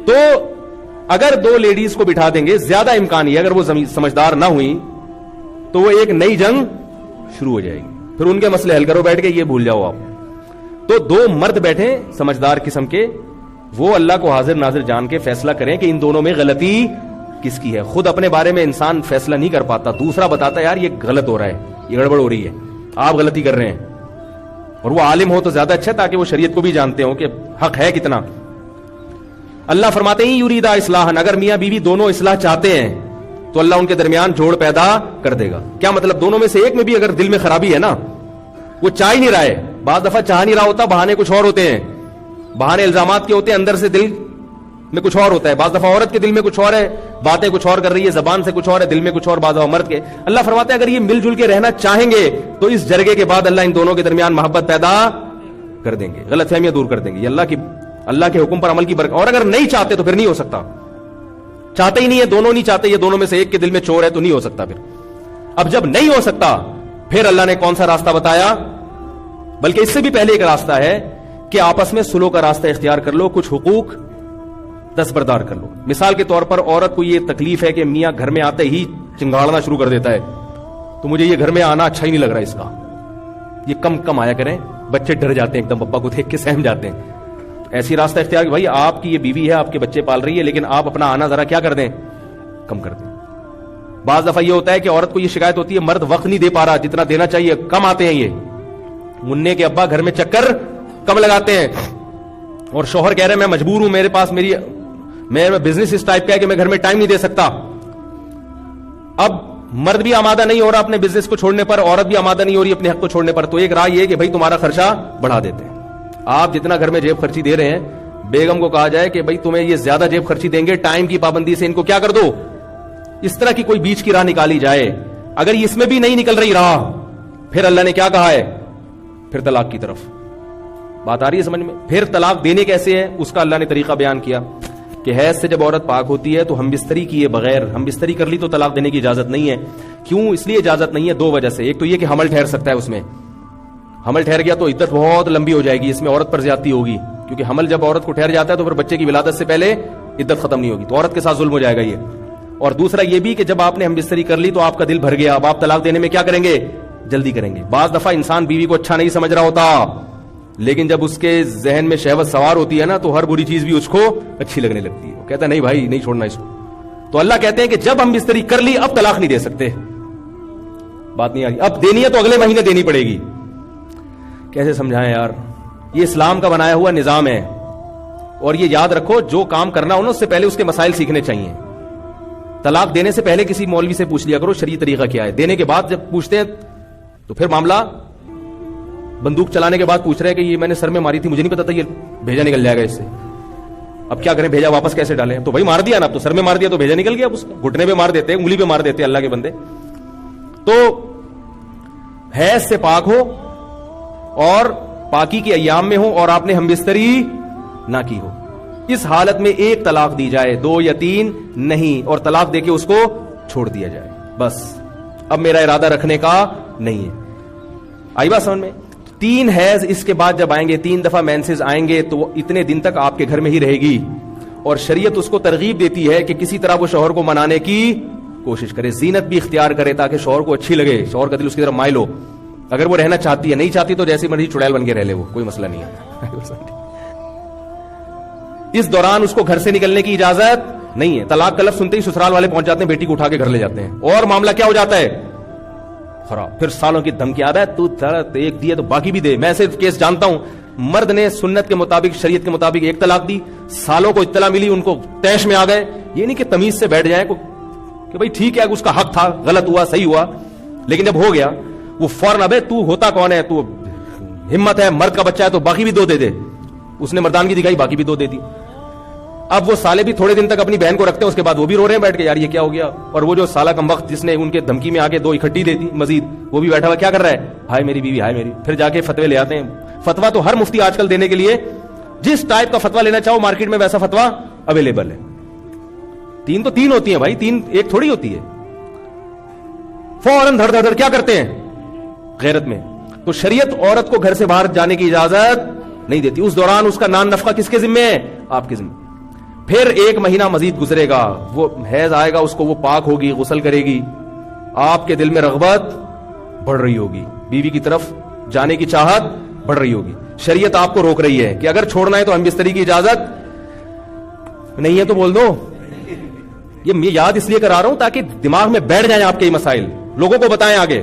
تو اگر دو لیڈیز کو بٹھا دیں گے, زیادہ امکان ہے اگر وہ سمجھدار نہ ہوئی تو وہ ایک نئی جنگ شروع ہو جائے گی. پھر ان کے مسئلے حل کرو بیٹھ کے, یہ بھول جاؤ آپ. تو دو مرد بیٹھے سمجھدار قسم کے, وہ اللہ کو حاضر ناظر جان کے فیصلہ کریں کہ ان دونوں میں غلطی کس کی ہے. خود اپنے بارے میں انسان فیصلہ نہیں کر پاتا, دوسرا بتاتا ہے یار یہ غلط ہو رہا ہے, یہ گڑبڑ ہو رہی ہے, آپ غلطی کر رہے ہیں. اور وہ عالم ہو تو زیادہ اچھا, تاکہ وہ شریعت کو بھی جانتے ہو کہ حق ہے کتنا. اللہ فرماتے ہیں یریدا اصلاحا, اگر میاں بیوی دونوں اصلاح چاہتے ہیں تو اللہ ان کے درمیان جوڑ پیدا کر دے گا. کیا مطلب؟ دونوں میں سے ایک میں بھی اگر دل میں خرابی ہے نا, وہ چاہ ہی نہیں رہا ہے, بعض دفعہ چاہ نہیں رہا ہوتا, بہانے کچھ اور ہوتے ہیں, بہانے الزامات کے ہوتے ہیں, اندر سے دل میں کچھ اور ہوتا ہے. بعض دفعہ عورت کے دل میں کچھ اور ہے, باتیں کچھ اور کر رہی ہے, زبان سے کچھ اور ہے, دل میں کچھ اور. بعض دفعہ مرد کے. اللہ فرماتے ہیں اگر یہ مل جل کے رہنا چاہیں گے تو اس جرگے کے بعد اللہ ان دونوں کے درمیان محبت پیدا کر دیں گے, غلط فہمیاں دور کر دیں گے. یہ اللہ کے حکم پر عمل کی برکت. اور اگر نہیں چاہتے تو پھر نہیں ہو سکتا, چاہتے ہی نہیں ہے, دونوں نہیں چاہتے, یہ دونوں میں سے ایک کے دل میں چور ہے تو نہیں ہو سکتا. پھر اب جب نہیں ہو سکتا پھر اللہ نے کون سا راستہ بتایا؟ بلکہ اس سے بھی پہلے ایک راستہ ہے کہ آپس میں صلح کا راستہ اختیار کر لو, کچھ حقوق دستبردار کر لو. مثال کے طور پر عورت کو یہ تکلیف ہے کہ میاں گھر میں آتے ہی چنگاڑنا شروع کر دیتا ہے, تو مجھے یہ گھر میں آنا اچھا ہی نہیں لگ رہا اس کا, یہ کم کم آیا کریں. بچے ڈر جاتے ہیں ایک دم, پپا کو دیکھ کے سہم جاتے ہیں. ایسی راستہ اختیار کہ بھائی آپ کی یہ بیوی ہے, آپ کے بچے پال رہی ہے, لیکن آپ اپنا آنا ذرا کیا کر دیں, کم کر دیں. بعض دفعہ یہ ہوتا ہے کہ عورت کو یہ شکایت ہوتی ہے مرد وقت نہیں دے پا رہا جتنا دینا چاہیے, کم آتے ہیں. یہ مننے کے ابا گھر میں چکر کم لگاتے ہیں, اور شوہر کہہ رہے ہیں میں مجبور ہوں, میرے پاس میرا بزنس اس ٹائپ کا ہے کہ میں گھر میں ٹائم نہیں دے سکتا. اب مرد بھی آمادہ نہیں ہو رہا اپنے بزنس کو چھوڑنے پر, عورت بھی آمادہ نہیں ہو رہی اپنے حق کو چھوڑنے پر. تو ایک رائے یہ کہ بھائی تمہارا خرچہ بڑھا دیتے ہیں. آپ جتنا گھر میں جیب خرچی دے رہے ہیں, بیگم کو کہا جائے کہ بھائی تمہیں یہ زیادہ جیب خرچی دیں گے, ٹائم کی پابندی سے ان کو کیا کر دو. اس طرح کی کوئی بیچ کی راہ نکالی جائے. اگر اس میں بھی نہیں نکل رہی راہ, پھر اللہ نے کیا کہا ہے, پھر طلاق کی طرف. بات آ رہی ہے سمجھ میں؟ پھر طلاق دینے کیسے ہے اس کا اللہ نے طریقہ بیان کیا کہ حیض سے جب عورت پاک ہوتی ہے تو ہم بستری کیے بغیر, ہم بستری کر لی تو طلاق دینے کی اجازت نہیں ہے. کیوں؟ اس لیے اجازت نہیں ہے دو وجہ سے. ایک تو یہ کہ حمل ٹھہر سکتا ہے, اس میں حمل ٹھہر گیا تو عدت بہت لمبی ہو جائے گی, اس میں عورت پر زیادتی ہوگی, کیونکہ حمل جب عورت کو ٹھہر جاتا ہے تو پھر بچے کی ولادت سے پہلے عدت ختم نہیں ہوگی, تو عورت کے ساتھ ظلم ہو جائے گا یہ. اور دوسرا یہ بھی کہ جب آپ نے ہم بستری کر لی تو آپ کا دل بھر گیا, اب آپ طلاق دینے میں کیا کریں گے, جلدی کریں گے. بعض دفعہ انسان بیوی کو اچھا نہیں سمجھ رہا ہوتا, لیکن جب اس کے ذہن میں شہوت سوار ہوتی ہے نا تو ہر بری چیز بھی اس کو اچھی لگنے لگتی ہے. وہ کہتا ہے نہیں بھائی نہیں چھوڑنا اس کو. تو اللہ کہتے ہیں کہ جب ہم بستری کر لی اب طلاق نہیں دے سکتے. بات نہیں آ رہی؟ اب دینی ہے تو اگلے مہینے دینی پڑے گی. کیسے سمجھائیں یار, یہ اسلام کا بنایا ہوا نظام ہے. اور یہ یاد رکھو جو کام کرنا ہو نا اس سے پہلے اس کے مسائل سیکھنے چاہیے. طلاق دینے سے پہلے کسی مولوی سے پوچھ لیا کرو شرعی طریقہ کیا ہے. دینے کے بعد جب پوچھتے ہیں تو پھر معاملہ بندوق چلانے کے بعد پوچھ رہے ہیں کہ یہ میں نے سر میں ماری تھی, مجھے نہیں پتا تھا یہ بھیجا نکل جائے گا اس سے, اب کیا کریں, بھیجا واپس کیسے ڈالیں. تو بھائی مار دیا نا, اب تو سر میں مار دیا تو بھیجا نکل گیا, اب اس کا گھٹنے پہ مار دیتے, انگلی پہ مار دیتے اللہ کے بندے. تو حیض سے پاک ہو اور پاکی کے ایام میں ہو اور آپ نے ہمبستری نہ کی ہو, اس حالت میں ایک طلاق دی جائے, 2 یا 3 نہیں, اور طلاق دے کے اس کو چھوڑ دیا جائے. بس اب میرا ارادہ رکھنے کا نہیں ہے. آئی بات سمجھ میں؟ 3 حیض اس کے بعد جب آئیں گے, 3 دفعہ مینسز آئیں گے تو اتنے دن تک آپ کے گھر میں ہی رہے گی. اور شریعت اس کو ترغیب دیتی ہے کہ کسی طرح وہ شوہر کو منانے کی کوشش کرے, زینت بھی اختیار کرے تاکہ شوہر کو اچھی لگے, شوہر کا دل اس کی طرف مائل ہو. اگر وہ رہنا چاہتی ہے, نہیں چاہتی تو جیسی مرضی چڑیل بن کے رہ لے, وہ کوئی مسئلہ نہیں ہے. اس دوران اس کو گھر سے نکلنے کی اجازت نہیں ہے. طلاق کا لفظ سنتے ہی سسرال والے پہنچ جاتے ہیں, بیٹی کو اٹھا کے گھر لے جاتے ہیں, اور معاملہ کیا ہو جاتا ہے خراب. پھر سالوں کی دھمکی آتا ہے تو ایک دیے تو باقی بھی دے. میں ایسے کیس جانتا ہوں, مرد نے سنت کے مطابق شریعت کے مطابق 1 طلاق دی, سالوں کو اطلاع ملی, ان کو تیش میں آ گئے. یہ نہیں کہ تمیز سے بیٹھ جائیں کہ بھائی ٹھیک ہے اس کا حق تھا, غلط ہوا صحیح ہوا, لیکن جب ہو گیا وہ فوراً ابے تو ہوتا کون ہے, تو ہمت ہے, مرد کا بچہ ہے تو باقی بھی 2 دے دے. اس نے مردانگی دکھائی, باقی بھی 2 دے دی. اب وہ سالے بھی تھوڑے دن تک اپنی بہن کو رکھتے ہیں, اس کے بعد وہ بھی رو رہے ہیں بیٹھ کے یار یہ کیا ہو گیا. اور وہ جو سالہ کم وقت جس نے ان کے دھمکی میں آ کے 2 اکٹھی دے دی مزید, وہ بھی بیٹھا ہوا کیا کر رہا ہے, ہائے میری بیوی ہائے میری. پھر جا کے فتوے لے آتے ہیں. فتوا تو ہر مفتی آج کل دینے کے لیے جس ٹائپ کا فتوا لینا چاہو مارکیٹ میں ویسا فتوا اویلیبل ہے. 3 تو 3 ہوتی ہیں بھائی, 3 ایک تھوڑی ہوتی ہے. فوراً دھڑ دھڑ کیا کرتے ہیں غیرت میں. تو شریعت عورت کو گھر سے باہر جانے کی اجازت نہیں دیتی. اس دوران اس کا نان نفقہ کس کے ذمہ ہے, آپ کے ذمہ. پھر 1 مہینہ مزید گزرے گا, وہ حیض آئے گا, اس کو وہ پاک ہوگی, غسل کرے گی, آپ کے دل میں رغبت بڑھ رہی ہوگی, بیوی کی طرف جانے کی چاہت بڑھ رہی ہوگی. شریعت آپ کو روک رہی ہے کہ اگر چھوڑنا ہے تو ہم بستری کی اجازت نہیں ہے تو بول دو. یہ یاد اس لیے کرا رہا ہوں تاکہ دماغ میں بیٹھ جائیں آپ کے یہ مسائل, لوگوں کو بتائیں آگے.